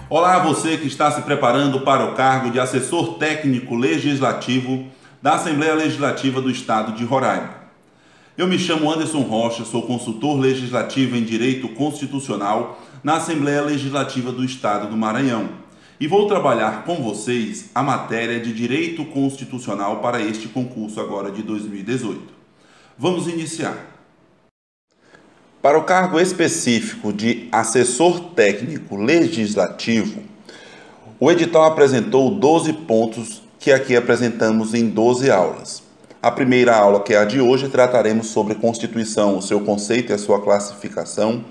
Olá, você que está se preparando para o cargo de assessor técnico legislativo da Assembleia Legislativa do Estado de Roraima. Eu me chamo Anderson Rocha, sou consultor legislativo em Direito Constitucional na Assembleia Legislativa do Estado do Maranhão e vou trabalhar com vocês a matéria de Direito Constitucional para este concurso agora de 2018. Vamos iniciar. Para o cargo específico de assessor técnico legislativo, o edital apresentou 12 pontos que aqui apresentamos em 12 aulas. A primeira aula, que é a de hoje, trataremos sobre Constituição, o seu conceito e a sua classificação,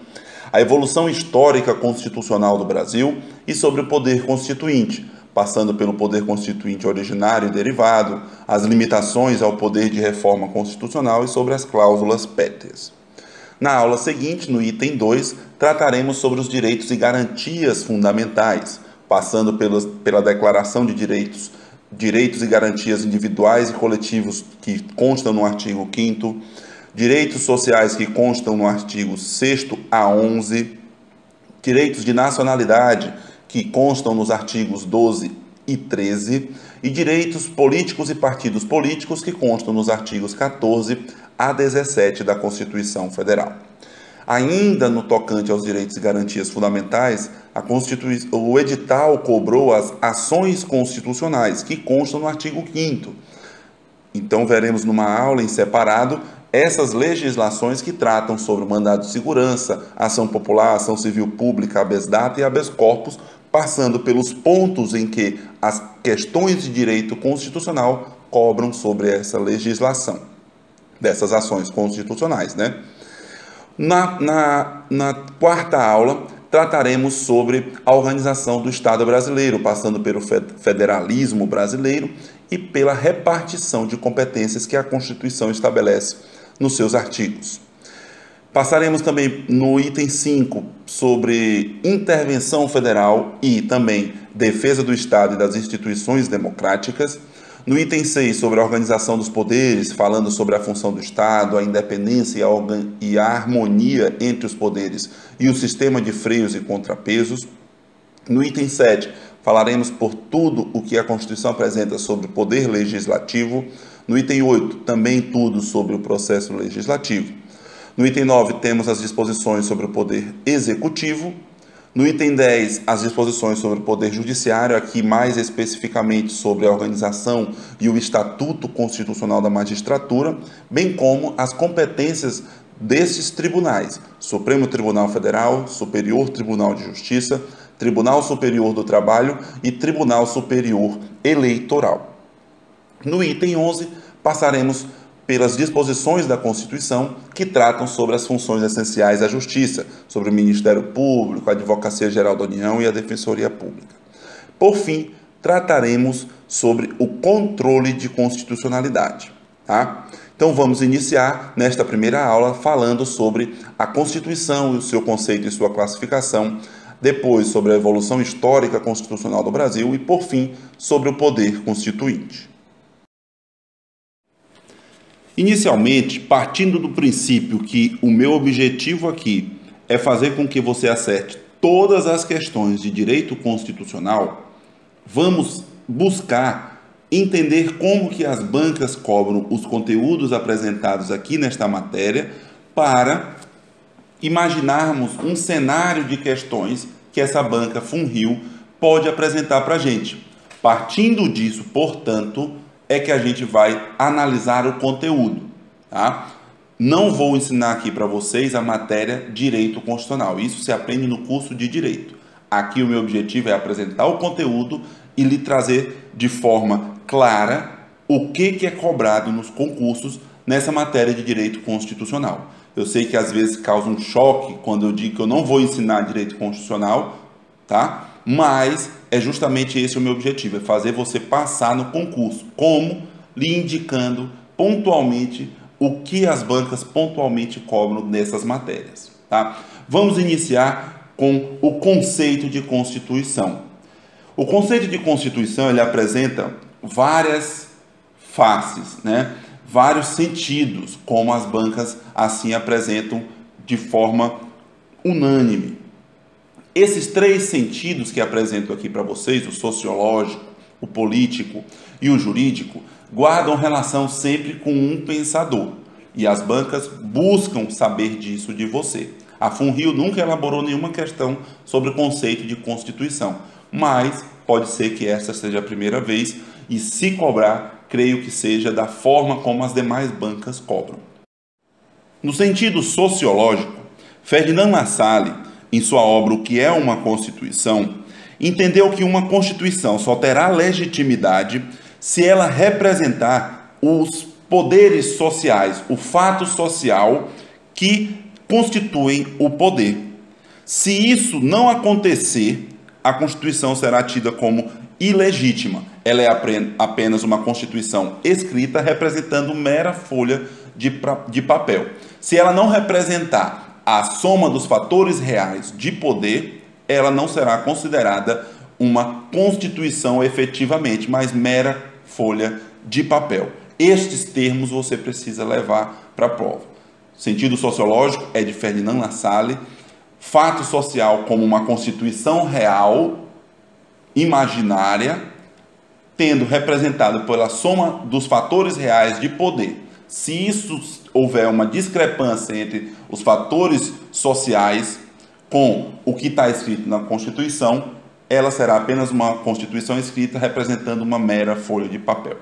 a evolução histórica constitucional do Brasil e sobre o poder constituinte, passando pelo poder constituinte originário e derivado, as limitações ao poder de reforma constitucional e sobre as cláusulas pétreas. Na aula seguinte, no item 2, trataremos sobre os direitos e garantias fundamentais, passando pela Declaração de Direitos e garantias individuais e coletivos que constam no artigo 5º, direitos sociais que constam no artigo 6º a 11, direitos de nacionalidade que constam nos artigos 12 e 13, e direitos políticos e partidos políticos que constam nos artigos 14 a 17 da Constituição Federal. Ainda no tocante aos direitos e garantias fundamentais, o edital cobrou as ações constitucionais, que constam no artigo 5º. Então, veremos numa aula em separado essas legislações que tratam sobre o mandado de segurança, ação popular, ação civil pública, habeas data e habeas corpus, passando pelos pontos em que as questões de direito constitucional cobram sobre essa legislação, dessas ações constitucionais, né? Na quarta aula, trataremos sobre a organização do Estado brasileiro, passando pelo federalismo brasileiro e pela repartição de competências que a Constituição estabelece nos seus artigos. Passaremos também no item 5 sobre intervenção federal e também defesa do Estado e das instituições democráticas. No item 6, sobre a organização dos poderes, falando sobre a função do Estado, a independência e a harmonia entre os poderes e o sistema de freios e contrapesos. No item 7, falaremos por tudo o que a Constituição apresenta sobre o poder legislativo. No item 8, também tudo sobre o processo legislativo. No item 9, temos as disposições sobre o poder executivo. No item 10, as disposições sobre o Poder Judiciário, aqui mais especificamente sobre a organização e o Estatuto Constitucional da Magistratura, bem como as competências desses tribunais: Supremo Tribunal Federal, Superior Tribunal de Justiça, Tribunal Superior do Trabalho e Tribunal Superior Eleitoral. No item 11, passaremos pelas disposições da Constituição que tratam sobre as funções essenciais da Justiça, sobre o Ministério Público, a Advocacia Geral da União e a Defensoria Pública. Por fim, trataremos sobre o controle de constitucionalidade. Tá? Então vamos iniciar nesta primeira aula falando sobre a Constituição e o seu conceito e sua classificação, depois sobre a evolução histórica constitucional do Brasil e, por fim, sobre o poder constituinte. Inicialmente, partindo do princípio que o meu objetivo aqui é fazer com que você acerte todas as questões de direito constitucional, vamos buscar entender como que as bancas cobram os conteúdos apresentados aqui nesta matéria para imaginarmos um cenário de questões que essa banca FUNRIO pode apresentar para a gente. Partindo disso, portanto, é que a gente vai analisar o conteúdo, tá? Não vou ensinar aqui para vocês a matéria Direito Constitucional. Isso se aprende no curso de Direito. Aqui o meu objetivo é apresentar o conteúdo e lhe trazer de forma clara o que é cobrado nos concursos nessa matéria de Direito Constitucional. Eu sei que às vezes causa um choque quando eu digo que eu não vou ensinar Direito Constitucional, tá? Mas é justamente esse o meu objetivo, é fazer você passar no concurso, como lhe indicando pontualmente o que as bancas pontualmente cobram nessas matérias. Tá? Vamos iniciar com o conceito de Constituição. O conceito de Constituição ele apresenta várias faces, né? Vários sentidos, como as bancas assim apresentam de forma unânime. Esses três sentidos que apresento aqui para vocês, o sociológico, o político e o jurídico, guardam relação sempre com um pensador. E as bancas buscam saber disso de você. A FUNRIO nunca elaborou nenhuma questão sobre o conceito de Constituição, mas pode ser que essa seja a primeira vez e, se cobrar, creio que seja da forma como as demais bancas cobram. No sentido sociológico, Ferdinand Lassalle, em sua obra O que é uma Constituição, entendeu que uma Constituição só terá legitimidade se ela representar os poderes sociais, o fato social que constituem o poder. Se isso não acontecer, a Constituição será tida como ilegítima. Ela é apenas uma Constituição escrita representando mera folha de papel. Se ela não representar a soma dos fatores reais de poder, ela não será considerada uma Constituição efetivamente, mas mera folha de papel. Estes termos você precisa levar para a prova. Sentido sociológico é de Ferdinand Lassalle. Fato social como uma Constituição real, imaginária, tendo representado pela soma dos fatores reais de poder. Se isso houver uma discrepância entre os fatores sociais com o que está escrito na Constituição, ela será apenas uma Constituição escrita representando uma mera folha de papel.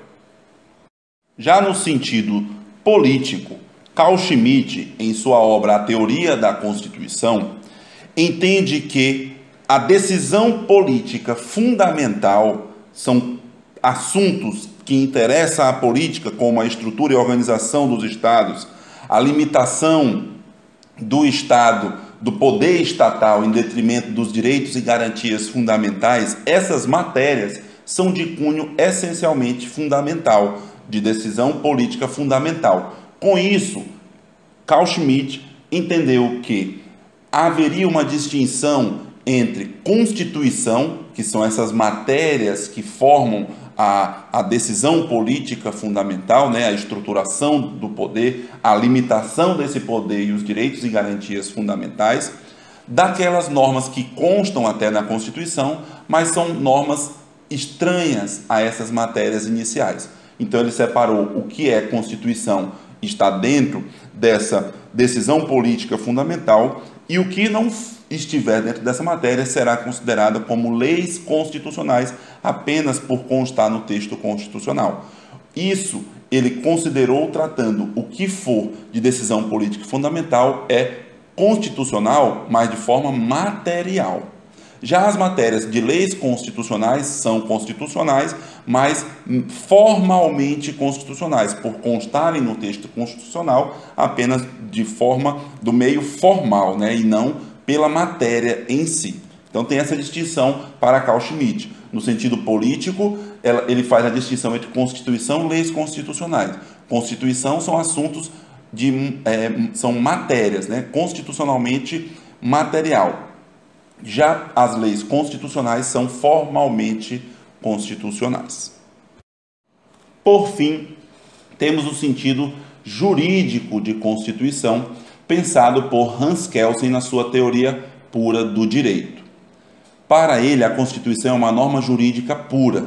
Já no sentido político, Carl Schmitt, em sua obra A Teoria da Constituição, entende que a decisão política fundamental são assuntos que interessam à política, como a estrutura e organização dos estados, a limitação do Estado, do poder estatal em detrimento dos direitos e garantias fundamentais. Essas matérias são de cunho essencialmente fundamental, de decisão política fundamental. Com isso, Carl Schmitt entendeu que haveria uma distinção entre Constituição, que são essas matérias que formam a decisão política fundamental, né, a estruturação do poder, a limitação desse poder e os direitos e garantias fundamentais, daquelas normas que constam até na Constituição, mas são normas estranhas a essas matérias iniciais. Então ele separou o que é Constituição, está dentro dessa decisão política fundamental, e o que não estiver dentro dessa matéria será considerada como leis constitucionais apenas por constar no texto constitucional. Isso ele considerou tratando o que for de decisão política fundamental é constitucional, mas de forma material. Já as matérias de leis constitucionais são constitucionais, mas formalmente constitucionais, por constarem no texto constitucional apenas de forma do meio formal, né, e não pela matéria em si. Então tem essa distinção para Carl Schmitt. No sentido político, ele faz a distinção entre Constituição e leis constitucionais. Constituição são assuntos são matérias, né, constitucionalmente material. Já as leis constitucionais são formalmente constitucionais. Por fim, temos o sentido jurídico de Constituição, pensado por Hans Kelsen na sua teoria pura do direito. Para ele, a Constituição é uma norma jurídica pura,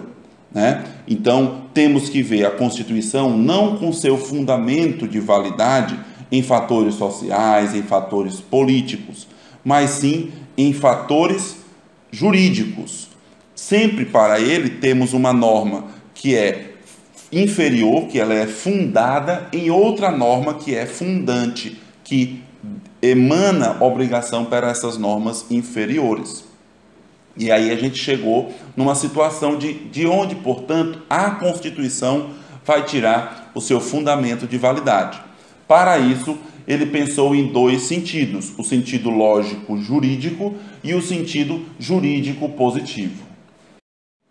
né? Então, temos que ver a Constituição não com seu fundamento de validade em fatores sociais, em fatores políticos, mas sim em fatores jurídicos. Sempre para ele temos uma norma que é inferior, que ela é fundada em outra norma que é fundante, que emana obrigação para essas normas inferiores. E aí a gente chegou numa situação de onde, portanto, a Constituição vai tirar o seu fundamento de validade. Para isso, ele pensou em dois sentidos, o sentido lógico-jurídico e o sentido jurídico-positivo.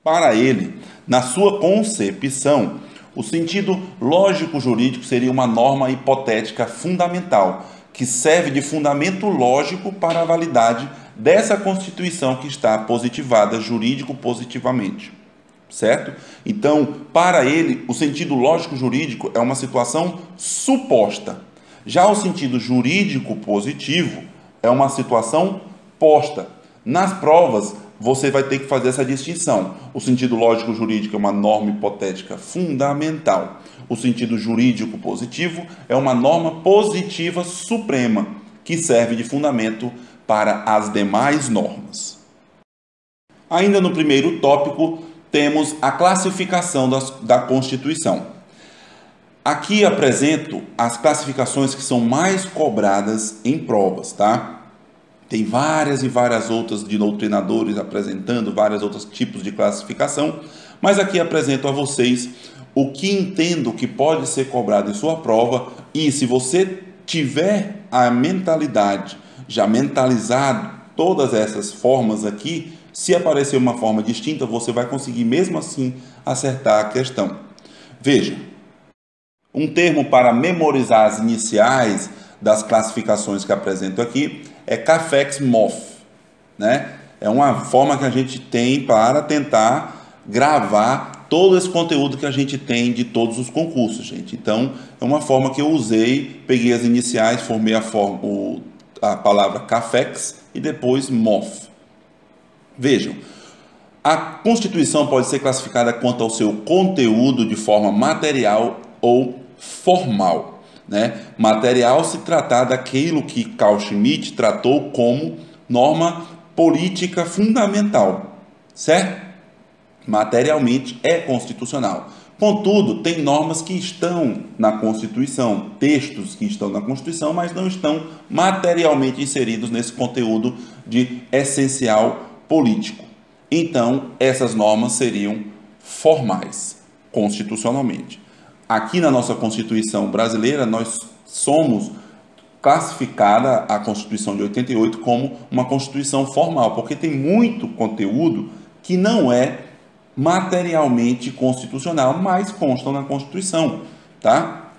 Para ele, na sua concepção, o sentido lógico-jurídico seria uma norma hipotética fundamental, que serve de fundamento lógico para a validade dessa Constituição que está positivada jurídico-positivamente. certo? Então, para ele, o sentido lógico-jurídico é uma situação suposta. Já o sentido jurídico positivo é uma situação posta. Nas provas, você vai ter que fazer essa distinção. O sentido lógico-jurídico é uma norma hipotética fundamental. O sentido jurídico positivo é uma norma positiva suprema, que serve de fundamento para as demais normas. Ainda no primeiro tópico, temos a classificação da Constituição. Aqui apresento as classificações que são mais cobradas em provas, tá? Tem várias e várias outras de doutrinadores apresentando vários outros tipos de classificação, mas aqui apresento a vocês o que entendo que pode ser cobrado em sua prova, e se você tiver a mentalidade já mentalizado todas essas formas aqui, se aparecer uma forma distinta, você vai conseguir mesmo assim acertar a questão. Veja, um termo para memorizar as iniciais das classificações que apresento aqui é CAFEX-MOF, né? É uma forma que a gente tem para tentar gravar todo esse conteúdo que a gente tem de todos os concursos, gente. Então, é uma forma que eu usei, peguei as iniciais, formei a palavra CAFEX e depois MOF. Vejam, a Constituição pode ser classificada quanto ao seu conteúdo de forma material ou formal, né? Material se tratar daquilo que Carl Schmitt tratou como norma política fundamental, certo? Materialmente é constitucional. Contudo, tem normas que estão na Constituição, textos que estão na Constituição, mas não estão materialmente inseridos nesse conteúdo de essencial político. Então, essas normas seriam formais, constitucionalmente. Aqui na nossa Constituição brasileira, nós somos classificada a Constituição de 88 como uma Constituição formal, porque tem muito conteúdo que não é materialmente constitucional, mas constam na Constituição, tá?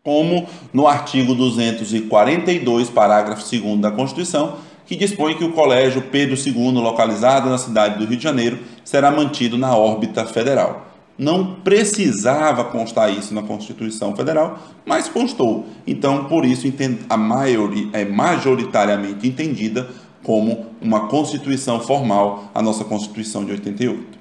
Como no artigo 242, parágrafo 2º da Constituição, que dispõe que o Colégio Pedro II, localizado na cidade do Rio de Janeiro, será mantido na órbita federal. Não precisava constar isso na Constituição Federal, mas constou. Então, por isso, a maioria é majoritariamente entendida como uma Constituição formal, a nossa Constituição de 88.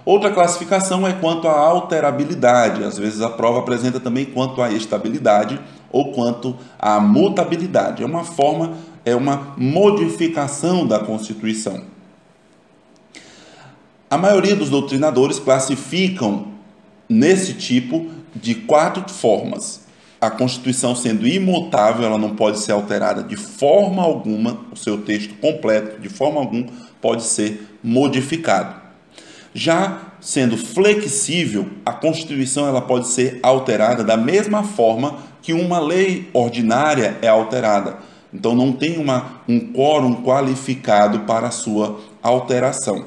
Outra classificação é quanto à alterabilidade. Às vezes a prova apresenta também quanto à estabilidade ou quanto à mutabilidade. É uma modificação da Constituição. A maioria dos doutrinadores classificam nesse tipo de 4 formas. A Constituição sendo imutável, ela não pode ser alterada de forma alguma, o seu texto completo, de forma alguma, pode ser modificado. Já sendo flexível, a Constituição ela pode ser alterada da mesma forma que uma lei ordinária é alterada. Então, não tem um quórum qualificado para a sua alteração.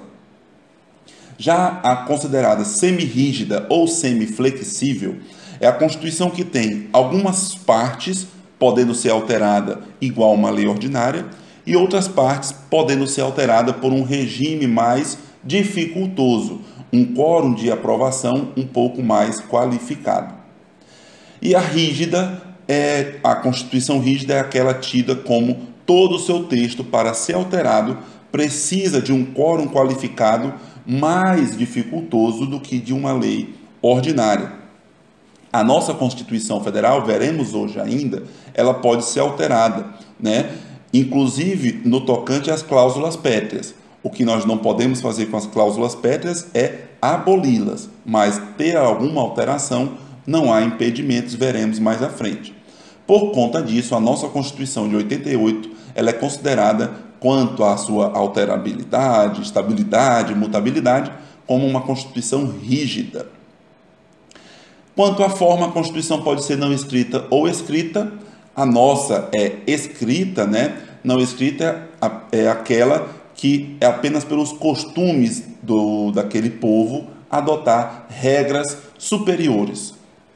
Já a considerada semirrígida ou semiflexível é a Constituição que tem algumas partes podendo ser alterada igual a uma lei ordinária e outras partes podendo ser alterada por um regime mais dificultoso, um quórum de aprovação um pouco mais qualificado. E a Constituição rígida é aquela tida como todo o seu texto, para ser alterado, precisa de um quórum qualificado mais dificultoso do que de uma lei ordinária. A nossa Constituição Federal, veremos hoje ainda, ela pode ser alterada, né? Inclusive no tocante às cláusulas pétreas. O que nós não podemos fazer com as cláusulas pétreas é aboli-las, mas ter alguma alteração não há impedimentos, veremos mais à frente. Por conta disso, a nossa Constituição de 88 ela é considerada, quanto à sua alterabilidade, estabilidade, mutabilidade, como uma Constituição rígida. Quanto à forma, a Constituição pode ser não escrita ou escrita. A nossa é escrita, né? Não escrita é aquela que é apenas pelos costumes daquele povo adotar regras superiores.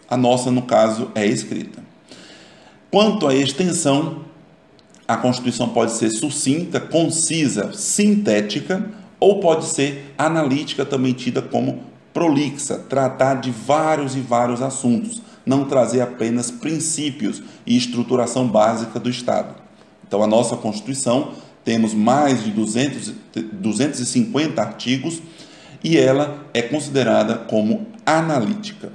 A nossa, no caso, é escrita. Quanto à extensão, a Constituição pode ser sucinta, concisa, sintética ou pode ser analítica, também tida como prolixa, tratar de vários e vários assuntos, não trazer apenas princípios e estruturação básica do Estado. Então, a nossa Constituição, temos mais de 250 artigos e ela é considerada como analítica.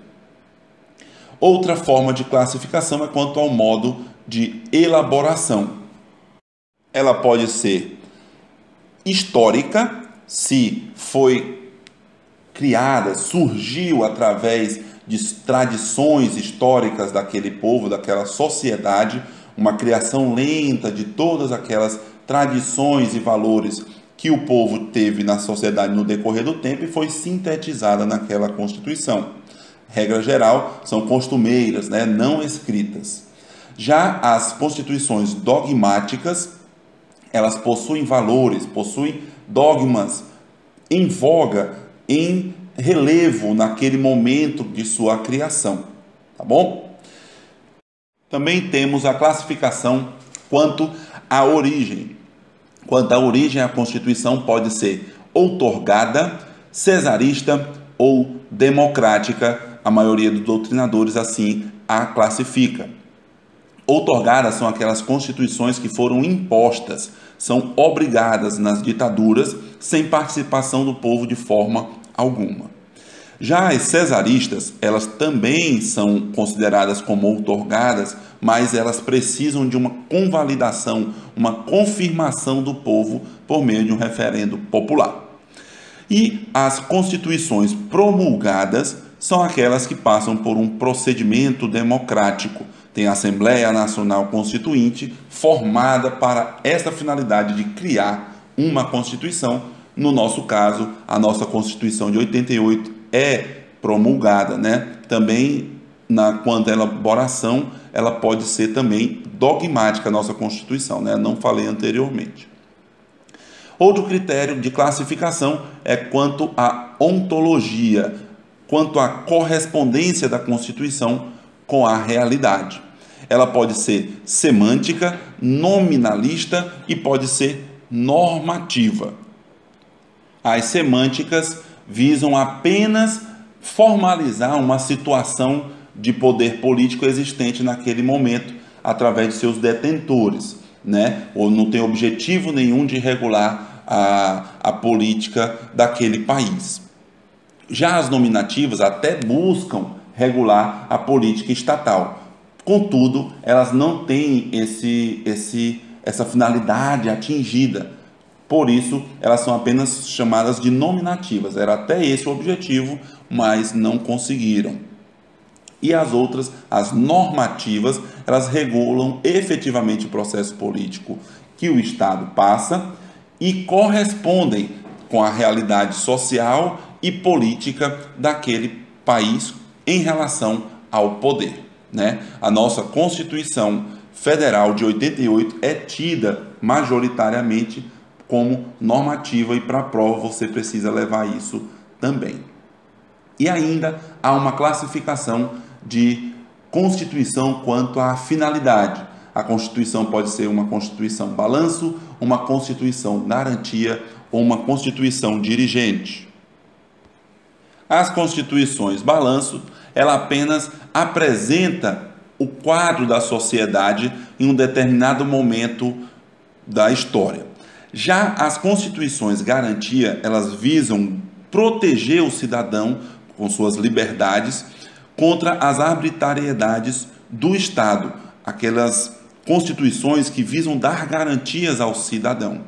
Outra forma de classificação é quanto ao modo de elaboração. Ela pode ser histórica, se foi criada, surgiu através de tradições históricas daquele povo, daquela sociedade, uma criação lenta de todas aquelas tradições e valores que o povo teve na sociedade no decorrer do tempo e foi sintetizada naquela Constituição. Regra geral, são costumeiras, não escritas. Já as constituições dogmáticas, elas possuem valores, possuem dogmas em voga, em relevo naquele momento de sua criação, tá bom? Também temos a classificação quanto à origem. Quanto à origem, a Constituição pode ser outorgada, cesarista ou democrática. A maioria dos doutrinadores assim a classifica. Outorgadas são aquelas constituições que foram impostas, são obrigadas nas ditaduras, sem participação do povo de forma alguma. Já as cesaristas, elas também são consideradas como outorgadas, mas elas precisam de uma convalidação, uma confirmação do povo por meio de um referendo popular. E as constituições promulgadas são aquelas que passam por um procedimento democrático. Tem a Assembleia Nacional Constituinte formada para essa finalidade de criar uma Constituição. No nosso caso, a nossa Constituição de 88 é promulgada, Também, quanto à elaboração, ela pode ser também dogmática, a nossa Constituição, Não falei anteriormente. Outro critério de classificação é quanto à ontologia, quanto à correspondência da Constituição com a realidade. Ela pode ser semântica, nominalista e pode ser normativa. As semânticas visam apenas formalizar uma situação de poder político existente naquele momento, através de seus detentores, Ou não tem objetivo nenhum de regular a política daquele país. Já as nominativas até buscam regular a política estatal. Contudo, elas não têm essa finalidade atingida. Por isso, elas são apenas chamadas de nominativas. Era até esse o objetivo, mas não conseguiram. E as outras, as normativas, elas regulam efetivamente o processo político que o Estado passa e correspondem com a realidade social e política daquele país em relação ao poder, A nossa Constituição Federal de 88 é tida majoritariamente como normativa e para a prova você precisa levar isso também. E ainda há uma classificação de Constituição quanto à finalidade. A Constituição pode ser uma Constituição balanço, uma Constituição garantia ou uma Constituição dirigente. As constituições balanço, ela apenas apresenta o quadro da sociedade em um determinado momento da história. Já as constituições garantia, elas visam proteger o cidadão com suas liberdades contra as arbitrariedades do Estado, aquelas constituições que visam dar garantias ao cidadão.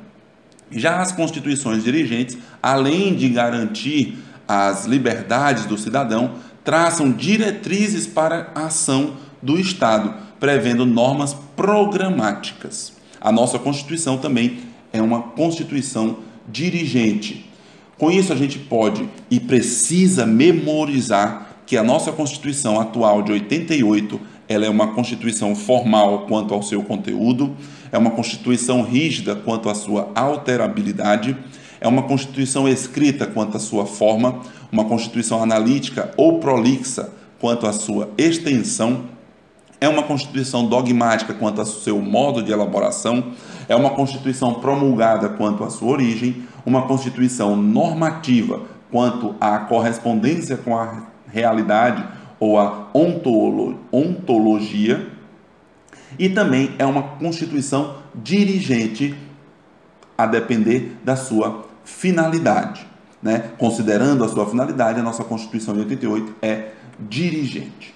Já as constituições dirigentes, além de garantir as liberdades do cidadão, traçam diretrizes para a ação do Estado, prevendo normas programáticas. A nossa Constituição também é uma Constituição dirigente. Com isso, a gente pode e precisa memorizar que a nossa Constituição atual de 88, ela é uma Constituição formal quanto ao seu conteúdo, é uma Constituição rígida quanto à sua alterabilidade, é uma Constituição escrita quanto à sua forma, uma Constituição analítica ou prolixa quanto à sua extensão, é uma Constituição dogmática quanto ao seu modo de elaboração, É uma Constituição promulgada quanto à sua origem, uma Constituição normativa quanto à correspondência com a realidade ou a ontologia, e também é uma Constituição dirigente a depender da sua finalidade, né? Considerando a sua finalidade, a nossa Constituição de 88 é dirigente.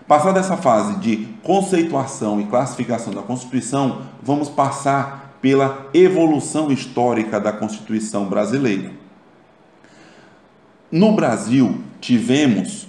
Passada essa fase de conceituação e classificação da Constituição, vamos passar pela evolução histórica da Constituição brasileira. No Brasil, tivemos,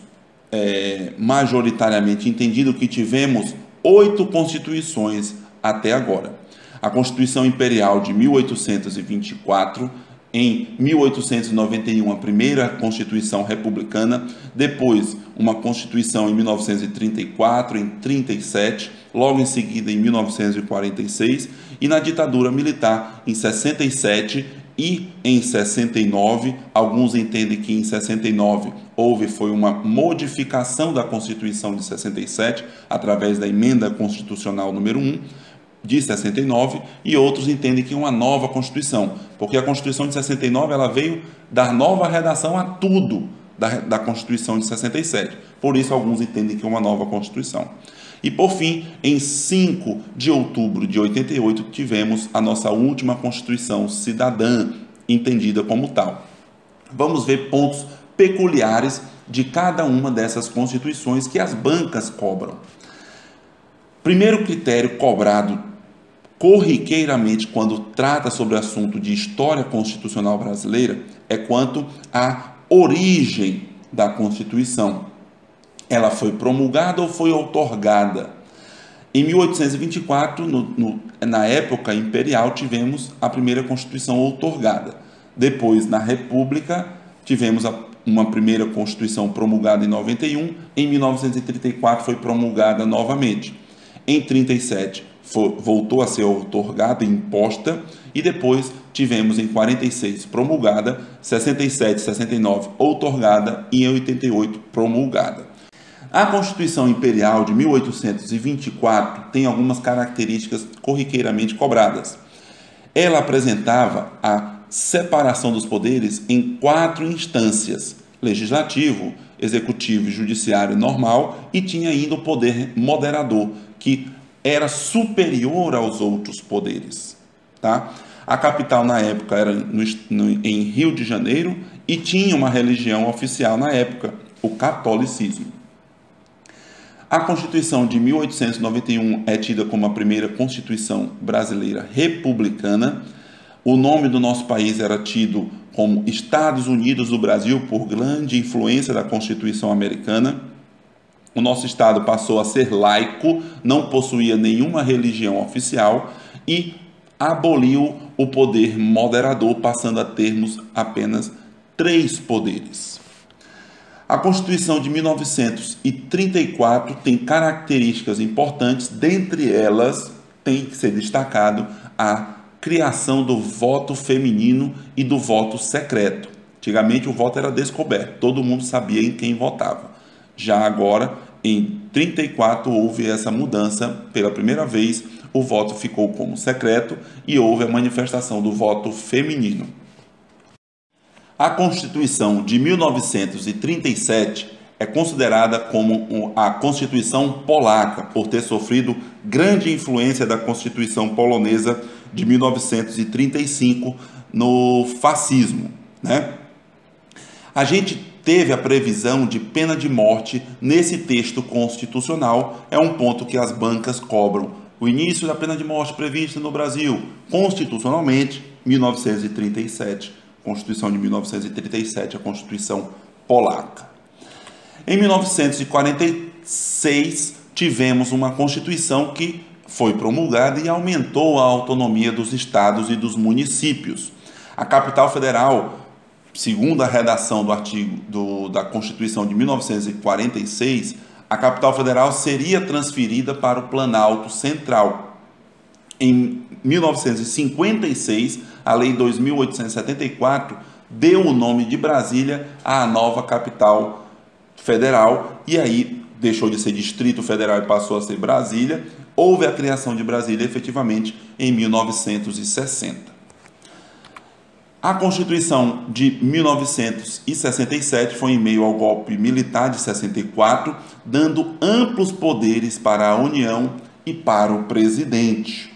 majoritariamente entendido que tivemos 8 constituições até agora. A Constituição Imperial de 1824, em 1891 a primeira Constituição Republicana, depois uma Constituição em 1934, em 37, logo em seguida em 1946, e na ditadura militar em 67 e em 69, alguns entendem que em 69 foi uma modificação da Constituição de 67, através da Emenda Constitucional número 1, de 69, e outros entendem que é uma nova Constituição, porque a Constituição de 69 ela veio dar nova redação a tudo da Constituição de 67, por isso alguns entendem que é uma nova Constituição. E por fim, em 5 de outubro de 88, tivemos a nossa última Constituição cidadã, entendida como tal. Vamos ver pontos peculiares de cada uma dessas constituições que as bancas cobram. Primeiro critério cobrado corriqueiramente quando trata sobre o assunto de história constitucional brasileira é quanto à origem da Constituição. Ela foi promulgada ou foi outorgada? Em 1824, na época imperial, tivemos a primeira Constituição outorgada. Depois, na República, tivemos uma primeira Constituição promulgada em 91. Em 1934, foi promulgada novamente. Em 37, voltou a ser outorgada, imposta, e depois tivemos em 46 promulgada, 67, 69 outorgada e em 88 promulgada. A Constituição Imperial de 1824 tem algumas características corriqueiramente cobradas. Ela apresentava a separação dos poderes em 4 instâncias: legislativo, executivo e judiciário normal, e tinha ainda o poder moderador, que era superior aos outros poderes. Tá? A capital na época era em Rio de Janeiro e tinha uma religião oficial na época, o catolicismo. A Constituição de 1891 é tida como a primeira Constituição brasileira republicana. O nome do nosso país era tido como Estados Unidos do Brasil por grande influência da Constituição americana. O nosso Estado passou a ser laico, não possuía nenhuma religião oficial e aboliu o poder moderador, passando a termos apenas 3 poderes. A Constituição de 1934 tem características importantes, dentre elas tem que ser destacado a criação do voto feminino e do voto secreto. Antigamente o voto era descoberto, todo mundo sabia em quem votava. Já agora, em 34, houve essa mudança. Pela primeira vez, o voto ficou como secreto e houve a manifestação do voto feminino. A Constituição de 1937 é considerada como a Constituição polaca, por ter sofrido grande influência da Constituição polonesa de 1935 no fascismo, né? A gente teve a previsão de pena de morte nesse texto constitucional, é um ponto que as bancas cobram. O início da pena de morte prevista no Brasil, constitucionalmente, 1937, Constituição de 1937, a Constituição polaca. Em 1946, tivemos uma Constituição que foi promulgada e aumentou a autonomia dos estados e dos municípios. A capital federal, segundo a redação do artigo da Constituição de 1946, a capital federal seria transferida para o Planalto Central. Em 1956, a Lei 2.874 deu o nome de Brasília à nova capital federal, e aí deixou de ser Distrito Federal e passou a ser Brasília, houve a criação de Brasília efetivamente em 1960. A Constituição de 1967 foi em meio ao golpe militar de 64, dando amplos poderes para a União e para o presidente.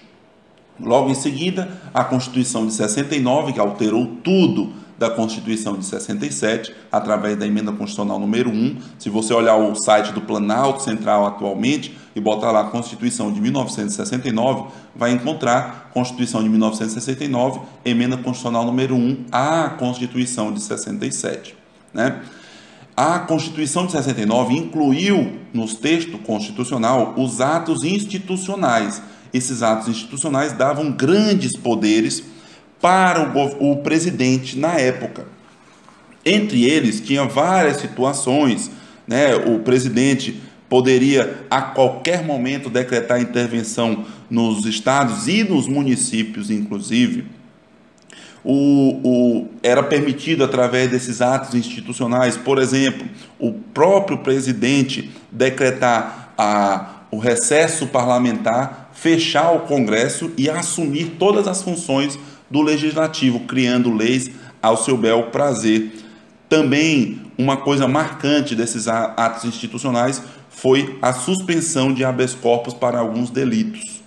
Logo em seguida, a Constituição de 69, que alterou tudo da Constituição de 67, através da Emenda Constitucional número 1. Se você olhar o site do Planalto Central atualmente e botar lá a Constituição de 1969, vai encontrar Constituição de 1969, Emenda Constitucional número 1, à Constituição de 67. Né? A Constituição de 69 incluiu nos textos constitucional os atos institucionais. Esses atos institucionais davam grandes poderes para o presidente na época. Entre eles, tinha várias situações, né? O presidente poderia a qualquer momento decretar intervenção nos estados e nos municípios, inclusive. Era permitido, através desses atos institucionais, por exemplo, o próprio presidente decretar o recesso parlamentar, fechar o Congresso e assumir todas as funções do Legislativo, criando leis ao seu bel prazer. Também, uma coisa marcante desses atos institucionais foi a suspensão de habeas corpus para alguns delitos.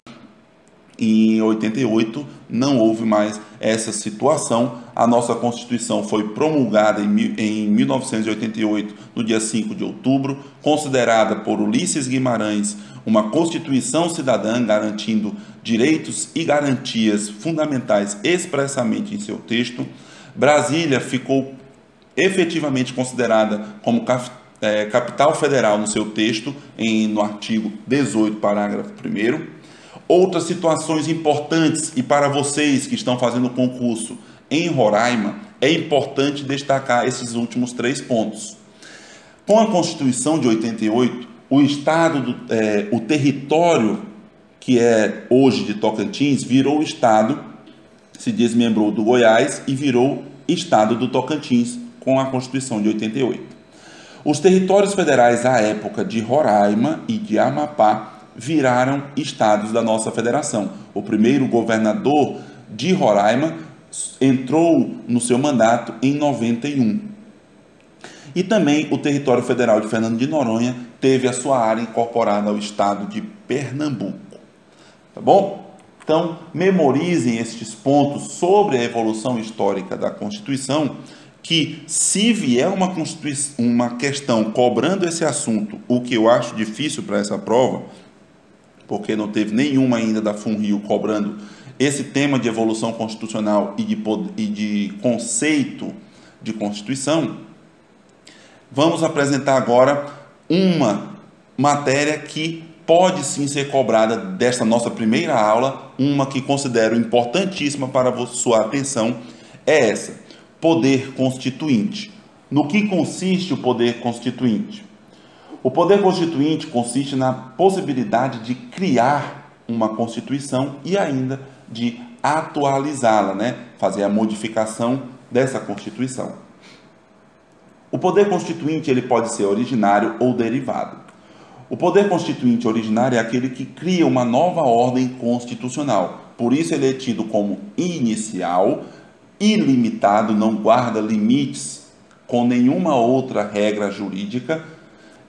Em 88 não houve mais essa situação. A nossa Constituição foi promulgada em 1988, no dia 5 de outubro, considerada por Ulisses Guimarães uma Constituição cidadã, garantindo direitos e garantias fundamentais expressamente em seu texto. Brasília ficou efetivamente considerada como capital federal no seu texto, no artigo 18, parágrafo 1º. Outras situações importantes, e para vocês que estão fazendo o concurso em Roraima, é importante destacar esses últimos 3 pontos. Com a Constituição de 88, o território que é hoje de Tocantins virou estado, se desmembrou do Goiás e virou estado do Tocantins com a Constituição de 88. Os territórios federais à época de Roraima e de Amapá viraram estados da nossa federação. O primeiro governador de Roraima entrou no seu mandato em 91. E também o território federal de Fernando de Noronha teve a sua área incorporada ao estado de Pernambuco. Tá bom? Então, memorizem estes pontos sobre a evolução histórica da Constituição, que se vier uma questão cobrando esse assunto, o que eu acho difícil para essa prova, porque não teve nenhuma ainda da FUNRIO cobrando esse tema de evolução constitucional e de conceito de Constituição, vamos apresentar agora uma matéria que pode sim ser cobrada desta nossa primeira aula, uma que considero importantíssima para a sua atenção, é essa: poder constituinte. No que consiste o poder constituinte? O poder constituinte consiste na possibilidade de criar uma Constituição e ainda de atualizá-la, né? Fazer a modificação dessa Constituição. O poder constituinte ele pode ser originário ou derivado. O poder constituinte originário é aquele que cria uma nova ordem constitucional. Por isso ele é tido como inicial, ilimitado, não guarda limites com nenhuma outra regra jurídica,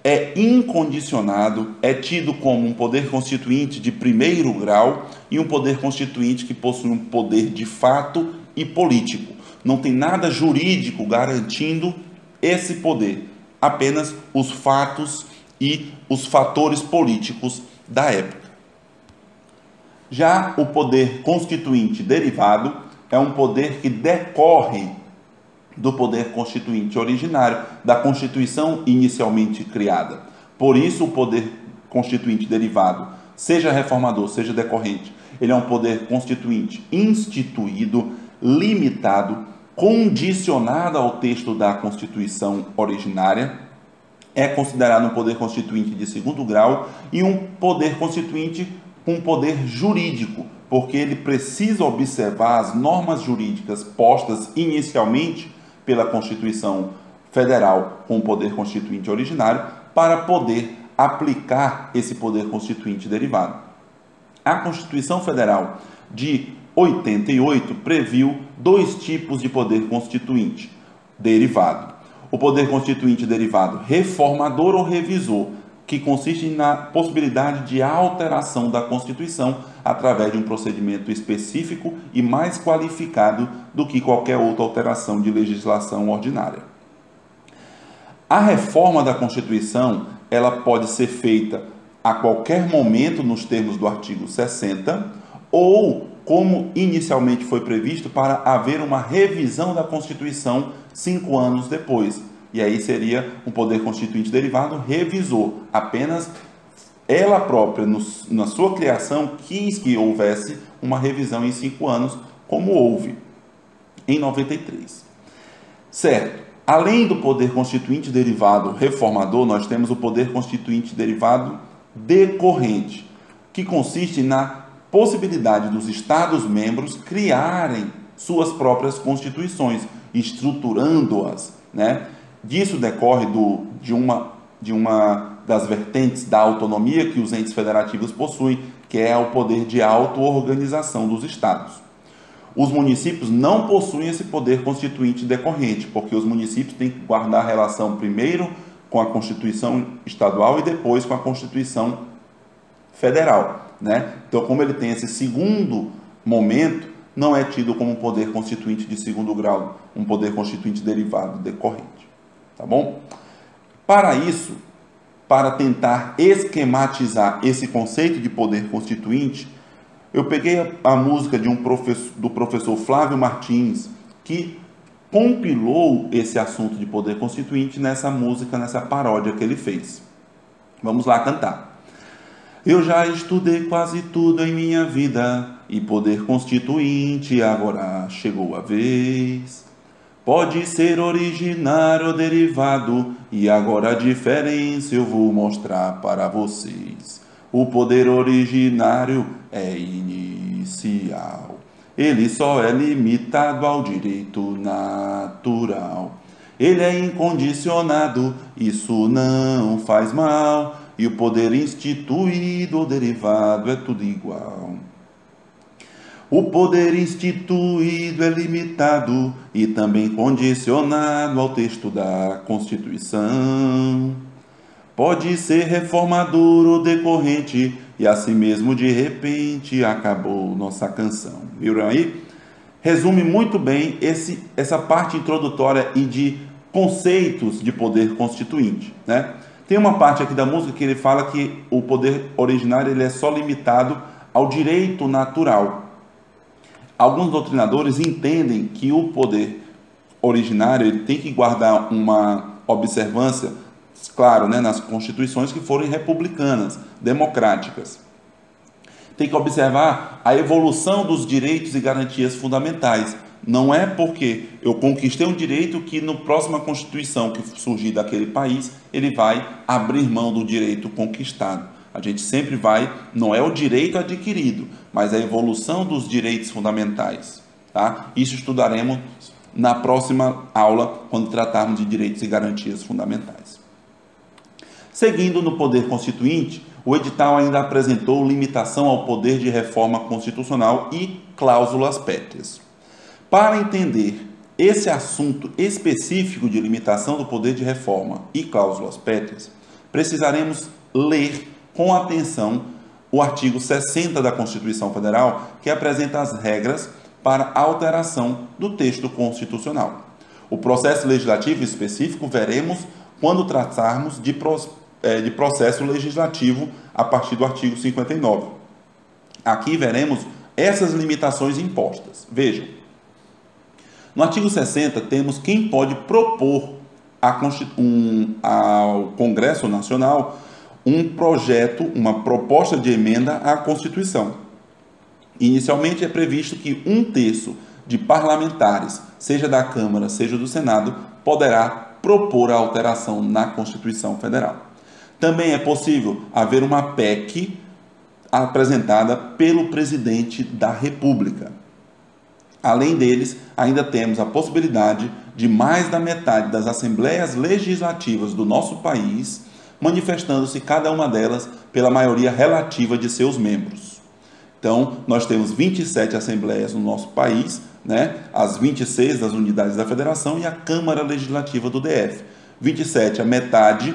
é incondicionado, é tido como um poder constituinte de primeiro grau e um poder constituinte que possui um poder de fato e político. Não tem nada jurídico garantindo esse poder, apenas os fatos e os fatores políticos da época. Já o poder constituinte derivado é um poder que decorre do poder constituinte originário, da Constituição inicialmente criada. Por isso, o poder constituinte derivado, seja reformador, seja decorrente, ele é um poder constituinte instituído, limitado, condicionado ao texto da Constituição originária, é considerado um poder constituinte de segundo grau e um poder constituinte com poder jurídico, porque ele precisa observar as normas jurídicas postas inicialmente pela Constituição Federal com o poder constituinte originário para poder aplicar esse poder constituinte derivado. A Constituição Federal de 88 previu dois tipos de poder constituinte derivado. O poder constituinte derivado reformador ou revisor, que consiste na possibilidade de alteração da Constituição através de um procedimento específico e mais qualificado do que qualquer outra alteração de legislação ordinária. A reforma da Constituição, ela pode ser feita a qualquer momento nos termos do artigo 60 ou, como inicialmente foi previsto, para haver uma revisão da Constituição 5 anos depois. E aí seria um poder constituinte derivado revisor. Apenas ela própria, na sua criação, quis que houvesse uma revisão em 5 anos, como houve em 93. Certo. Além do poder constituinte derivado reformador, nós temos o poder constituinte derivado decorrente, que consiste na possibilidade dos Estados-membros criarem suas próprias constituições, estruturando-as, né? Disso decorre de uma das vertentes da autonomia que os entes federativos possuem, que é o poder de auto-organização dos Estados. Os municípios não possuem esse poder constituinte decorrente, porque os municípios têm que guardar relação primeiro com a Constituição estadual e depois com a Constituição federal, né? Então, como ele tem esse segundo momento, não é tido como um poder constituinte de segundo grau, um poder constituinte derivado decorrente. Tá bom? Para isso, para tentar esquematizar esse conceito de poder constituinte, eu peguei a música do professor Flávio Martins, que compilou esse assunto de poder constituinte nessa música, nessa paródia que ele fez. Vamos lá cantar. Eu já estudei quase tudo em minha vida, e poder constituinte agora chegou a vez. Pode ser originário ou derivado, e agora a diferença eu vou mostrar para vocês. O poder originário é inicial. Ele só é limitado ao direito natural. Ele é incondicionado, isso não faz mal. E o poder instituído ou derivado é tudo igual. O poder instituído é limitado e também condicionado ao texto da Constituição. Pode ser reformador ou decorrente, e assim mesmo de repente acabou nossa canção. Viram aí? Resume muito bem essa parte introdutória e de conceitos de poder constituinte, né? Tem uma parte aqui da música que ele fala que o poder originário ele é só limitado ao direito natural. Alguns doutrinadores entendem que o poder originário ele tem que guardar uma observância, claro, né, nas constituições que forem republicanas, democráticas. Tem que observar a evolução dos direitos e garantias fundamentais. Não é porque eu conquistei um direito que na próxima Constituição que surgir daquele país, ele vai abrir mão do direito conquistado. A gente sempre vai, não é o direito adquirido, mas a evolução dos direitos fundamentais. Tá? Isso estudaremos na próxima aula, quando tratarmos de direitos e garantias fundamentais. Seguindo no poder constituinte, o edital ainda apresentou limitação ao poder de reforma constitucional e cláusulas pétreas. Para entender esse assunto específico de limitação do poder de reforma e cláusulas pétreas, precisaremos ler com atenção o artigo 60 da Constituição Federal, que apresenta as regras para alteração do texto constitucional. O processo legislativo específico veremos quando tratarmos de processo legislativo a partir do artigo 59. Aqui veremos essas limitações impostas. Vejam, no artigo 60 temos quem pode propor ao Congresso Nacional um projeto, uma proposta de emenda à Constituição. Inicialmente é previsto que 1/3 de parlamentares, seja da Câmara, seja do Senado, poderá propor a alteração na Constituição Federal. Também é possível haver uma PEC apresentada pelo presidente da República. Além deles, ainda temos a possibilidade de mais da metade das assembleias legislativas do nosso país manifestando-se cada uma delas pela maioria relativa de seus membros. Então, nós temos 27 assembleias no nosso país, né? As 26 das unidades da federação e a Câmara Legislativa do DF. 27, a metade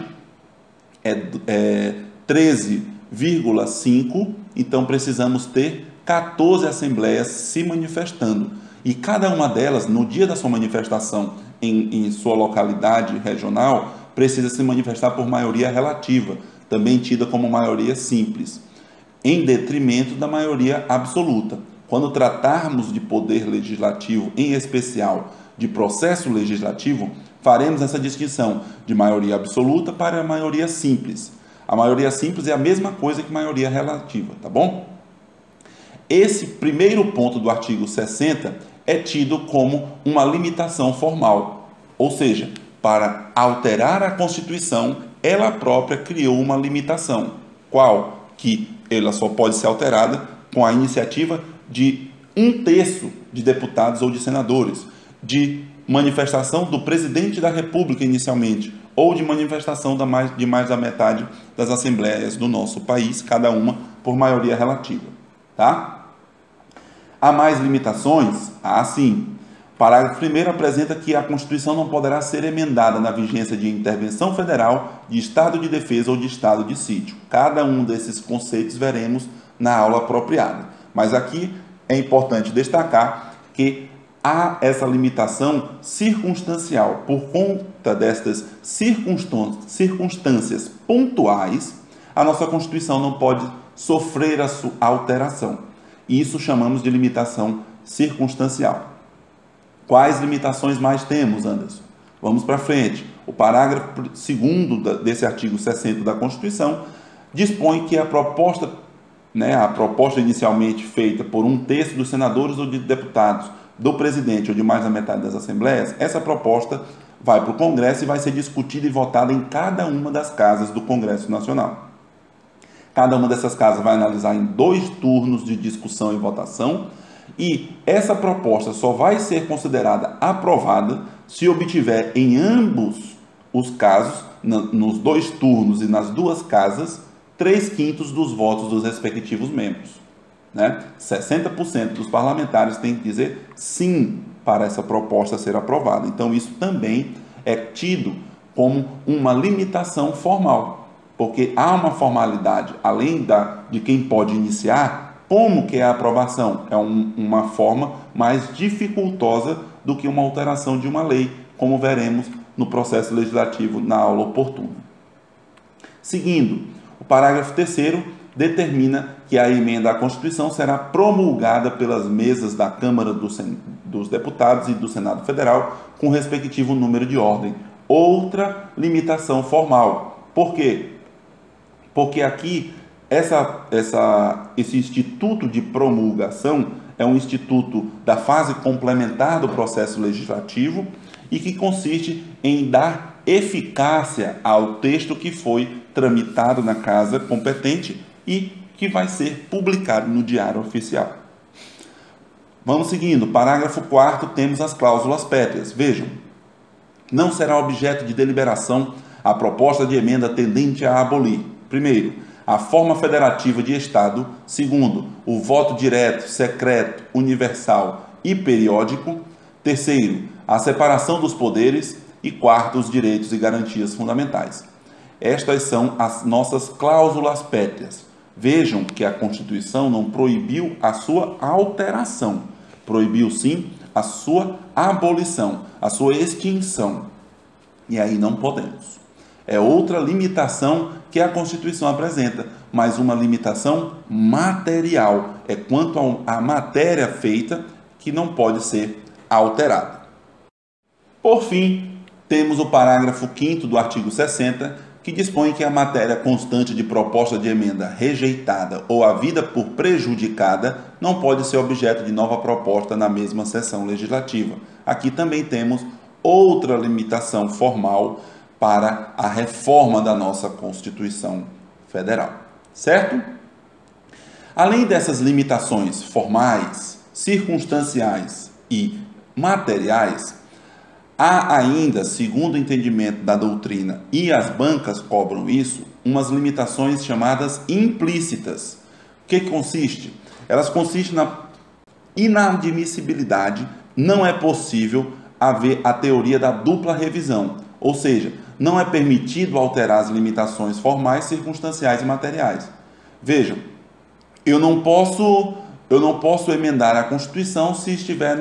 é 13,5, então precisamos ter 14 assembleias se manifestando. E cada uma delas, no dia da sua manifestação em sua localidade regional, precisa se manifestar por maioria relativa, também tida como maioria simples, em detrimento da maioria absoluta. Quando tratarmos de poder legislativo, em especial de processo legislativo, faremos essa distinção de maioria absoluta para a maioria simples. A maioria simples é a mesma coisa que maioria relativa, tá bom? Esse primeiro ponto do artigo 60 é tido como uma limitação formal, ou seja, para alterar a Constituição, ela própria criou uma limitação. Qual? Que ela só pode ser alterada com a iniciativa de 1/3 de deputados ou de senadores, de manifestação do presidente da República inicialmente, ou de manifestação de mais da metade das assembleias do nosso país, cada uma por maioria relativa. Tá? Há mais limitações? Há sim. Parágrafo 1º apresenta que a Constituição não poderá ser emendada na vigência de intervenção federal, de estado de defesa ou de estado de sítio. Cada um desses conceitos veremos na aula apropriada. Mas aqui é importante destacar que há essa limitação circunstancial. Por conta destas circunstâncias pontuais, a nossa Constituição não pode sofrer a sua alteração. Isso chamamos de limitação circunstancial. Quais limitações mais temos, Anderson? Vamos para frente. O parágrafo 2º desse artigo 60 da Constituição dispõe que a proposta inicialmente feita por 1/3 dos senadores ou de deputados, do presidente ou de mais da metade das assembleias, essa proposta vai para o Congresso e vai ser discutida e votada em cada uma das casas do Congresso Nacional. Cada uma dessas casas vai analisar em 2 turnos de discussão e votação, e essa proposta só vai ser considerada aprovada se obtiver em ambos os casos, nos 2 turnos e nas 2 casas, 3/5 dos votos dos respectivos membros. 60% dos parlamentares têm que dizer sim para essa proposta ser aprovada. Então, isso também é tido como uma limitação formal, porque há uma formalidade, além de quem pode iniciar, como que é a aprovação? É uma forma mais dificultosa do que uma alteração de uma lei, como veremos no processo legislativo na aula oportuna. Seguindo, o parágrafo 3º determina que a emenda à Constituição será promulgada pelas mesas da Câmara dos Deputados e do Senado Federal com o respectivo número de ordem. Outra limitação formal. Por quê? Porque aqui esse instituto de promulgação é um instituto da fase complementar do processo legislativo e que consiste em dar eficácia ao texto que foi tramitado na casa competente e que vai ser publicado no Diário Oficial. Vamos seguindo. Parágrafo 4º, temos as cláusulas pétreas. Vejam, não será objeto de deliberação a proposta de emenda tendente a abolir: primeiro, a forma federativa de Estado; segundo, o voto direto, secreto, universal e periódico; terceiro, a separação dos poderes; e quarto, os direitos e garantias fundamentais. Estas são as nossas cláusulas pétreas. Vejam que a Constituição não proibiu a sua alteração, proibiu sim a sua abolição, a sua extinção. E aí não podemos. É outra limitação que a Constituição apresenta, mas uma limitação material. É quanto à matéria feita que não pode ser alterada. Por fim, temos o parágrafo 5º do artigo 60, que dispõe que a matéria constante de proposta de emenda rejeitada ou havida por prejudicada não pode ser objeto de nova proposta na mesma sessão legislativa. Aqui também temos outra limitação formal para a reforma da nossa Constituição Federal, certo? Além dessas limitações formais, circunstanciais e materiais, há ainda, segundo o entendimento da doutrina, e as bancas cobram isso, umas limitações chamadas implícitas. O que consiste? Elas consistem na inadmissibilidade. Não é possível haver a teoria da dupla revisão, ou seja, não é permitido alterar as limitações formais, circunstanciais e materiais. Vejam, eu não posso emendar a Constituição se estiver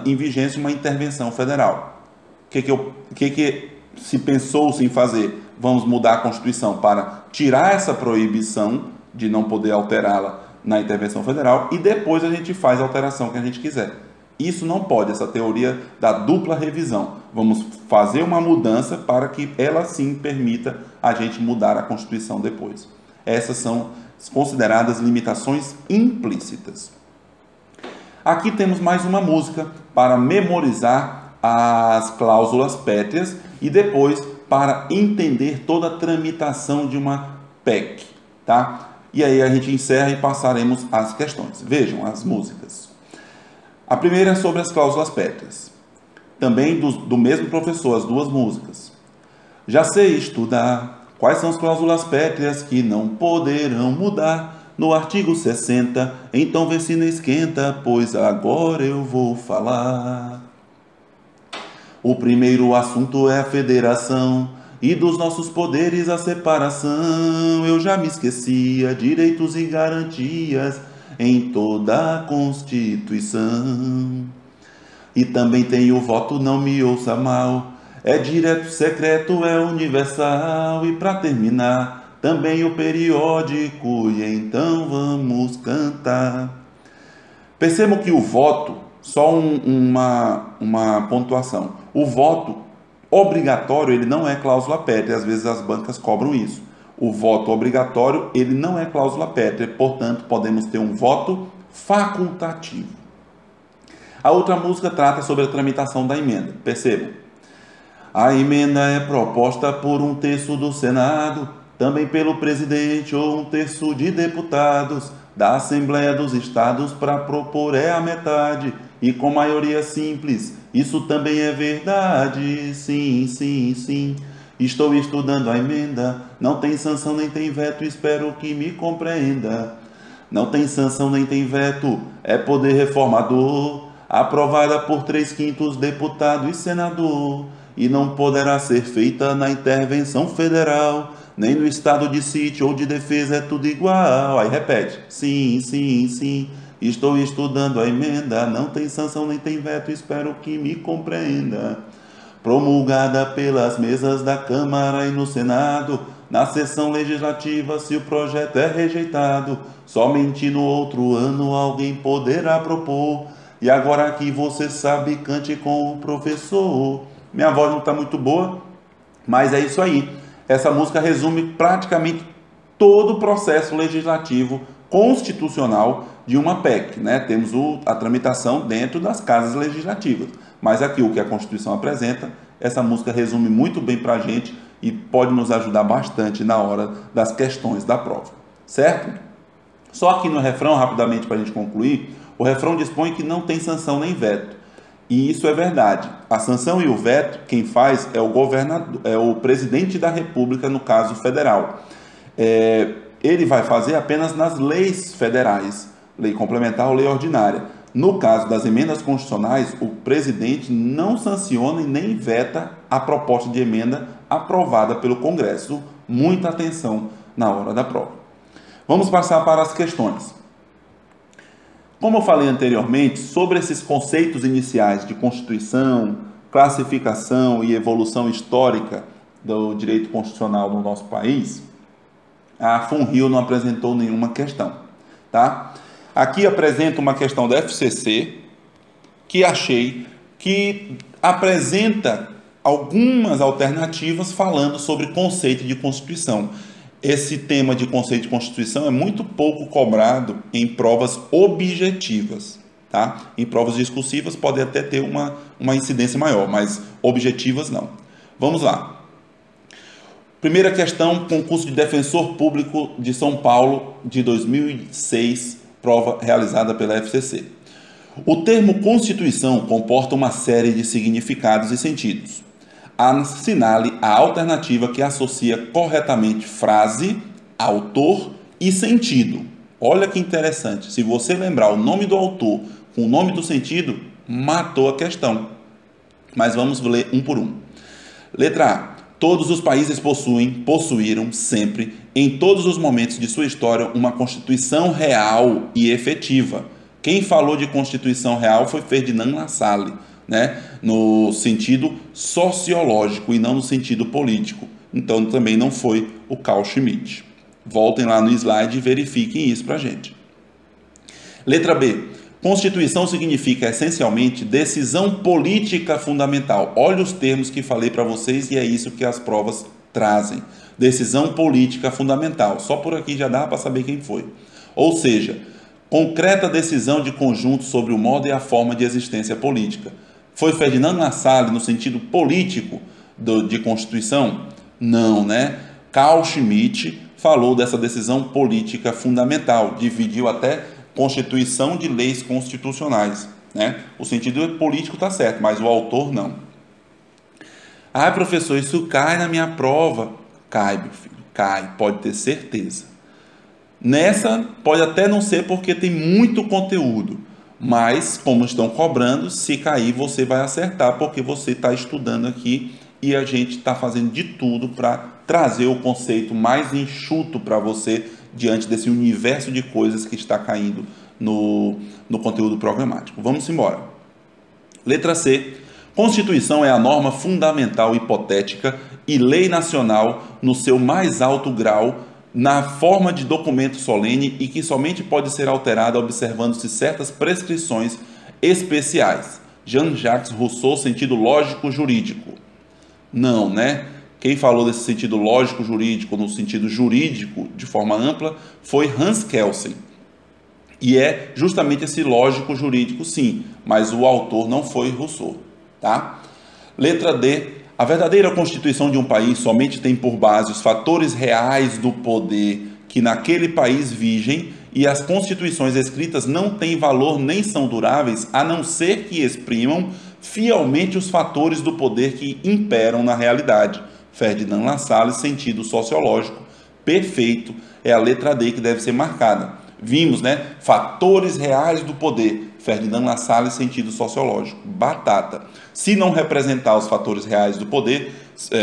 em vigência uma intervenção federal. O que se pensou-se em fazer? Vamos mudar a Constituição para tirar essa proibição de não poder alterá-la na intervenção federal e depois a gente faz a alteração que a gente quiser. Isso não pode, essa teoria da dupla revisão. Vamos fazer uma mudança para que ela sim permita a gente mudar a Constituição depois. Essas são consideradas limitações implícitas. Aqui temos mais uma música para memorizar as cláusulas pétreas e depois para entender toda a tramitação de uma PEC, tá? E aí a gente encerra e passaremos às questões. Vejam as músicas. A primeira é sobre as cláusulas pétreas. Também do mesmo professor, as duas músicas. Já sei estudar quais são as cláusulas pétreas que não poderão mudar no artigo 60. Então vê se não esquenta, pois agora eu vou falar. O primeiro assunto é a federação e dos nossos poderes a separação. Eu já me esquecia, direitos e garantias em toda a Constituição. E também tem o voto, não me ouça mal, é direto, secreto, é universal. E para terminar, também o periódico, e então vamos cantar. Percebam que o voto, só uma pontuação, o voto obrigatório, ele não é cláusula pétrea, às vezes as bancas cobram isso. O voto obrigatório, ele não é cláusula pétrea, portanto, podemos ter um voto facultativo. A outra música trata sobre a tramitação da emenda. Percebam. A emenda é proposta por 1/3 do Senado, também pelo presidente ou 1/3 de deputados da Assembleia dos Estados. Para propor é a metade e com maioria simples. Isso também é verdade. Sim, sim, sim. Estou estudando a emenda, não tem sanção nem tem veto, espero que me compreenda. Não tem sanção nem tem veto, é poder reformador, aprovada por 3/5 deputado e senador, e não poderá ser feita na intervenção federal, nem no estado de sítio ou de defesa, é tudo igual. Aí repete, sim, sim, sim, estou estudando a emenda, não tem sanção nem tem veto, espero que me compreenda. Promulgada pelas mesas da Câmara e no Senado, na sessão legislativa, se o projeto é rejeitado, somente no outro ano alguém poderá propor. E agora que você sabe, cante com o professor. Minha voz não está muito boa, mas é isso aí. Essa música resume praticamente todo o processo legislativo constitucional de uma PEC, né? Temos a tramitação dentro das casas legislativas. Mas aqui o que a Constituição apresenta, essa música resume muito bem para a gente e pode nos ajudar bastante na hora das questões da prova, certo? Só aqui no refrão, rapidamente para a gente concluir, o refrão dispõe que não tem sanção nem veto. E isso é verdade. A sanção e o veto, quem faz é o governador, é o presidente da República, no caso federal. Ele vai fazer apenas nas leis federais, lei complementar ou lei ordinária. No caso das emendas constitucionais, o presidente não sanciona e nem veta a proposta de emenda aprovada pelo Congresso. Muita atenção na hora da prova. Vamos passar para as questões. Como eu falei anteriormente, sobre esses conceitos iniciais de Constituição, classificação e evolução histórica do direito constitucional no nosso país, a FUNRIO não apresentou nenhuma questão, tá? Aqui apresento uma questão da FCC, que achei que apresenta algumas alternativas falando sobre conceito de Constituição. Esse tema de conceito de Constituição é muito pouco cobrado em provas objetivas, tá? Em provas discursivas pode até ter uma incidência maior, mas objetivas não. Vamos lá. Primeira questão, concurso de defensor público de São Paulo de 2006, prova realizada pela FCC. O termo Constituição comporta uma série de significados e sentidos. Assinale a alternativa que associa corretamente frase, autor e sentido. Olha que interessante. Se você lembrar o nome do autor com o nome do sentido, matou a questão. Mas vamos ler um por um. Letra A. Todos os países possuíram sempre, em todos os momentos de sua história, uma Constituição real e efetiva. Quem falou de Constituição real foi Ferdinand Lassalle, né? No sentido sociológico e não no sentido político. Então também não foi o Carl Schmitt. Voltem lá no slide e verifiquem isso para a gente. Letra B. Constituição significa essencialmente decisão política fundamental. Olha os termos que falei para vocês e é isso que as provas trazem. Decisão política fundamental. Só por aqui já dá para saber quem foi. Ou seja, concreta decisão de conjunto sobre o modo e a forma de existência política. Foi Ferdinand Lassalle no sentido político de Constituição? Não, né? Carl Schmitt falou dessa decisão política fundamental. Dividiu até Constituição de leis constitucionais, né? O sentido político está certo, mas o autor não. Ah, professor, isso cai na minha prova. Cai, meu filho, cai, pode ter certeza. Nessa, pode até não ser porque tem muito conteúdo, mas como estão cobrando, se cair você vai acertar, porque você está estudando aqui e a gente está fazendo de tudo para trazer o conceito mais enxuto para você diante desse universo de coisas que está caindo no conteúdo programático. Vamos embora. Letra C. Constituição é a norma fundamental hipotética e lei nacional no seu mais alto grau, na forma de documento solene e que somente pode ser alterada observando-se certas prescrições especiais. Jean-Jacques Rousseau, sentido lógico-jurídico. Não, né? Quem falou desse sentido lógico-jurídico, no sentido jurídico, de forma ampla, foi Hans Kelsen. E é justamente esse lógico-jurídico, sim, mas o autor não foi Rousseau, tá? Letra D. A verdadeira constituição de um país somente tem por base os fatores reais do poder que naquele país vigem e as constituições escritas não têm valor nem são duráveis, a não ser que exprimam fielmente os fatores do poder que imperam na realidade. Ferdinand Lassalle, sentido sociológico, perfeito, é a letra D que deve ser marcada. Vimos, né? Fatores reais do poder, Ferdinand Lassalle, sentido sociológico, batata. Se não representar os fatores reais do poder,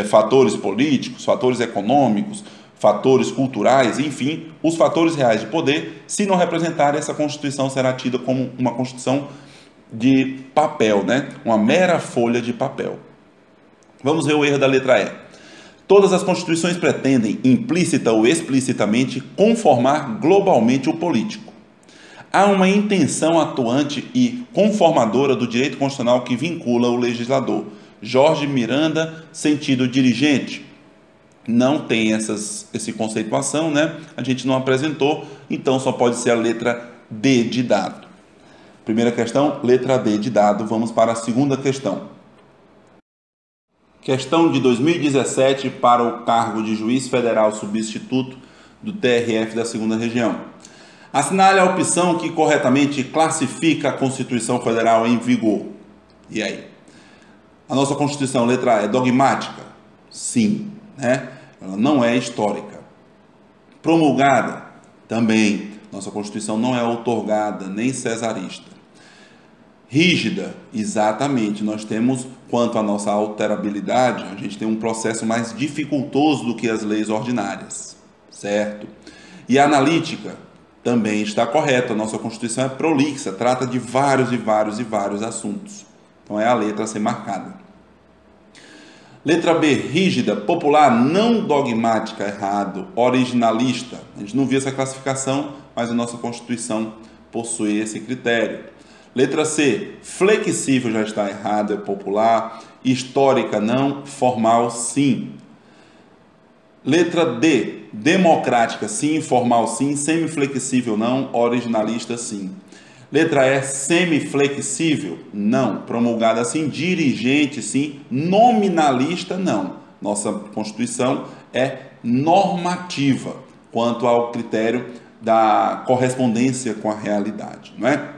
fatores políticos, fatores econômicos, fatores culturais, enfim, os fatores reais de poder, se não representar, essa Constituição será tida como uma Constituição de papel, né? Uma mera folha de papel. Vamos ver o erro da letra E. Todas as constituições pretendem, implícita ou explicitamente, conformar globalmente o político. Há uma intenção atuante e conformadora do direito constitucional que vincula o legislador. Jorge Miranda, sentido dirigente. Não tem essa conceituação, né? A gente não apresentou, então só pode ser a letra D de dado. Primeira questão, letra D de dado. Vamos para a segunda questão. Questão de 2017 para o cargo de juiz federal substituto do TRF da 2ª Região. Assinale a opção que corretamente classifica a Constituição Federal em vigor. E aí? A nossa Constituição, letra A, é dogmática? Sim, né? Ela não é histórica. Promulgada? Também. Nossa Constituição não é outorgada, nem cesarista. Rígida? Exatamente. Nós temos, quanto à nossa alterabilidade, a gente tem um processo mais dificultoso do que as leis ordinárias, certo? E analítica? Também está correto. A nossa Constituição é prolixa, trata de vários e vários e vários assuntos. Então é a letra a ser marcada. Letra B, rígida, popular, não dogmática, errado, originalista. A gente não viu essa classificação, mas a nossa Constituição possui esse critério. Letra C, flexível já está errado, é popular, histórica não, formal sim. Letra D, democrática sim, formal sim, semiflexível não, originalista sim. Letra E, semiflexível não, promulgada sim, dirigente sim, nominalista não. Nossa Constituição é normativa quanto ao critério da correspondência com a realidade, não é?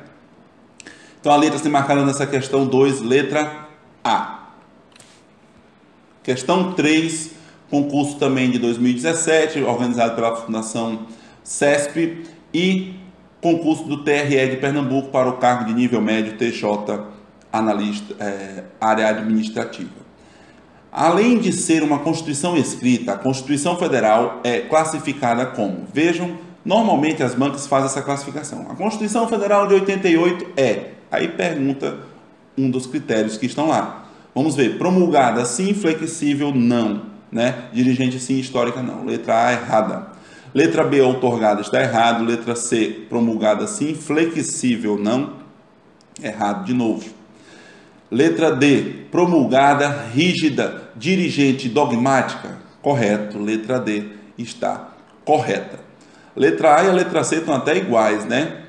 Então a letra se marcada nessa questão 2, letra A. Questão 3, concurso também de 2017, organizado pela Fundação CESP, e concurso do TRE de Pernambuco para o cargo de nível médio TJ, analista, área administrativa. Além de ser uma Constituição escrita, a Constituição Federal é classificada como, vejam, normalmente as bancas fazem essa classificação. A Constituição Federal de 88 aí pergunta um dos critérios que estão lá. Vamos ver, promulgada sim, flexível não, né? Dirigente sim, histórica não. Letra A errada. Letra B, outorgada, está errado. Letra C, promulgada sim, flexível não, errado de novo. Letra D, promulgada, rígida, dirigente, dogmática, correto. Letra D está correta. Letra A e a letra C estão até iguais, né?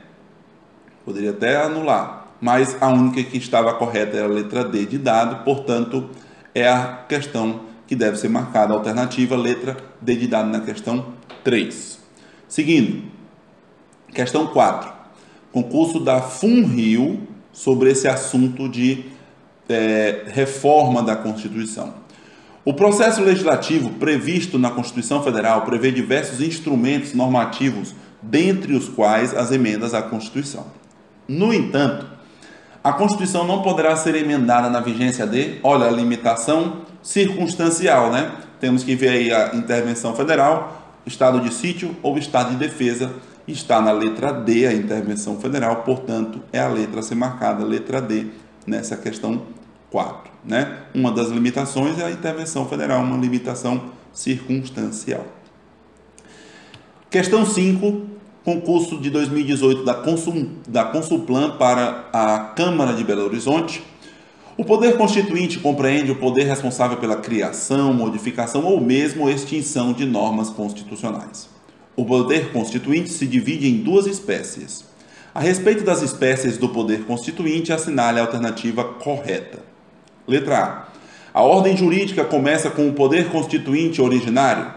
Poderia até anular, mas a única que estava correta era a letra D de dado, portanto, é a questão que deve ser marcada, a alternativa, letra D de dado na questão 3. Seguindo, questão 4. Concurso da FUNRIO sobre esse assunto de reforma da Constituição. O processo legislativo previsto na Constituição Federal prevê diversos instrumentos normativos, dentre os quais as emendas à Constituição. No entanto, a Constituição não poderá ser emendada na vigência de, olha, a limitação circunstancial, né? Temos que ver aí a intervenção federal, estado de sítio ou estado de defesa. Está na letra D a intervenção federal, portanto, é a letra a ser marcada, letra D, nessa questão 4, né? Uma das limitações é a intervenção federal, uma limitação circunstancial. Questão 5, concurso de 2018 da Consulplan para a Câmara de Belo Horizonte. O poder constituinte compreende o poder responsável pela criação, modificação ou mesmo extinção de normas constitucionais. O poder constituinte se divide em duas espécies. A respeito das espécies do poder constituinte, assinale a alternativa correta. Letra A. A ordem jurídica começa com o poder constituinte originário.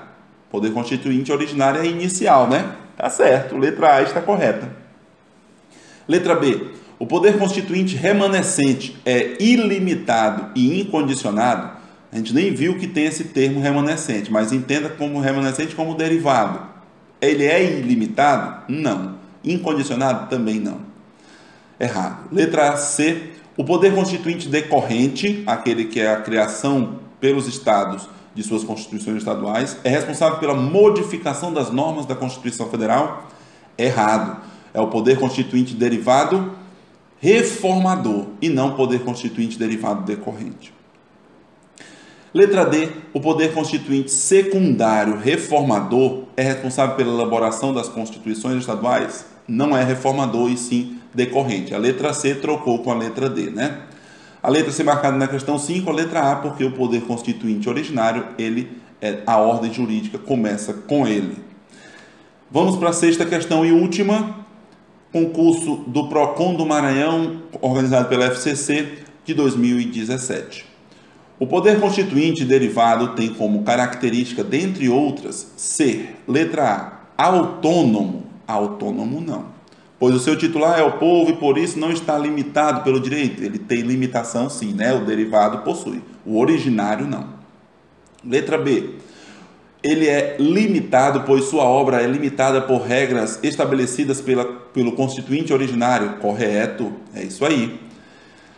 Poder constituinte originário é inicial, né? Tá certo, letra A está correta. Letra B. O poder constituinte remanescente é ilimitado e incondicionado. A gente nem viu que tem esse termo remanescente, mas entenda como remanescente como derivado. Ele é ilimitado? Não. Incondicionado? Também não. Errado. Letra C. O poder constituinte decorrente, aquele que é a criação pelos estados de suas constituições estaduais, é responsável pela modificação das normas da Constituição Federal? Errado. É o poder constituinte derivado reformador e não poder constituinte derivado decorrente. Letra D. O poder constituinte secundário reformador é responsável pela elaboração das constituições estaduais? Não é reformador e sim decorrente. A letra C trocou com a letra D, né? A letra C marcada na questão 5, a letra A, porque o poder constituinte originário, a ordem jurídica começa com ele. Vamos para a sexta questão e última. Concurso do PROCON do Maranhão, organizado pela FCC, de 2017. O poder constituinte derivado tem como característica, dentre outras, ser, letra A, autônomo. Autônomo não, pois o seu titular é o povo e por isso não está limitado pelo direito. Ele tem limitação sim, né? O derivado possui, o originário não. Letra B. Ele é limitado, pois sua obra é limitada por regras estabelecidas pelo constituinte originário. Correto, é isso aí.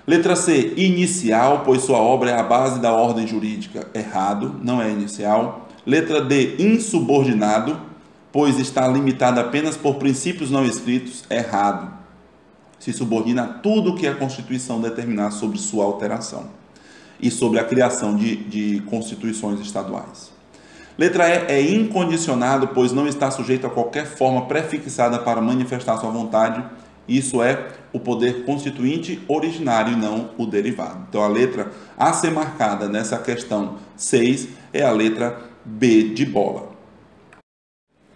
Letra C, inicial, pois sua obra é a base da ordem jurídica. Errado, não é inicial. Letra D, insubordinado, pois está limitada apenas por princípios não escritos. Errado. Se subordina a tudo que a Constituição determinar sobre sua alteração e sobre a criação de constituições estaduais. Letra E é incondicionado, pois não está sujeito a qualquer forma prefixada para manifestar sua vontade. Isso é o poder constituinte originário e não o derivado. Então, a letra a ser marcada nessa questão 6 é a letra B de bola.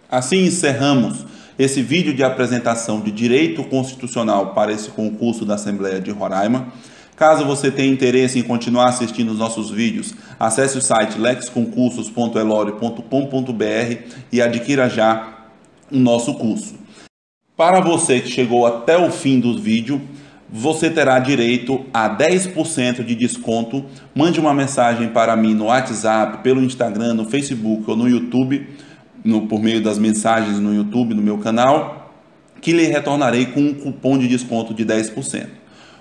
Assim encerramos esse vídeo de apresentação de Direito Constitucional para esse concurso da Assembleia de Roraima. Caso você tenha interesse em continuar assistindo os nossos vídeos, acesse o site lexconcursos.elore.com.br e adquira já o nosso curso. Para você que chegou até o fim do vídeo, você terá direito a 10% de desconto. Mande uma mensagem para mim no WhatsApp, pelo Instagram, no Facebook ou no YouTube, por meio das mensagens no YouTube, no meu canal. que lhe retornarei com um cupom de desconto de 10%.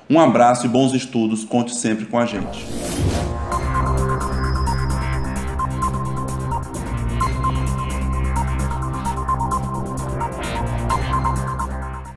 Um abraço e bons estudos, conte sempre com a gente.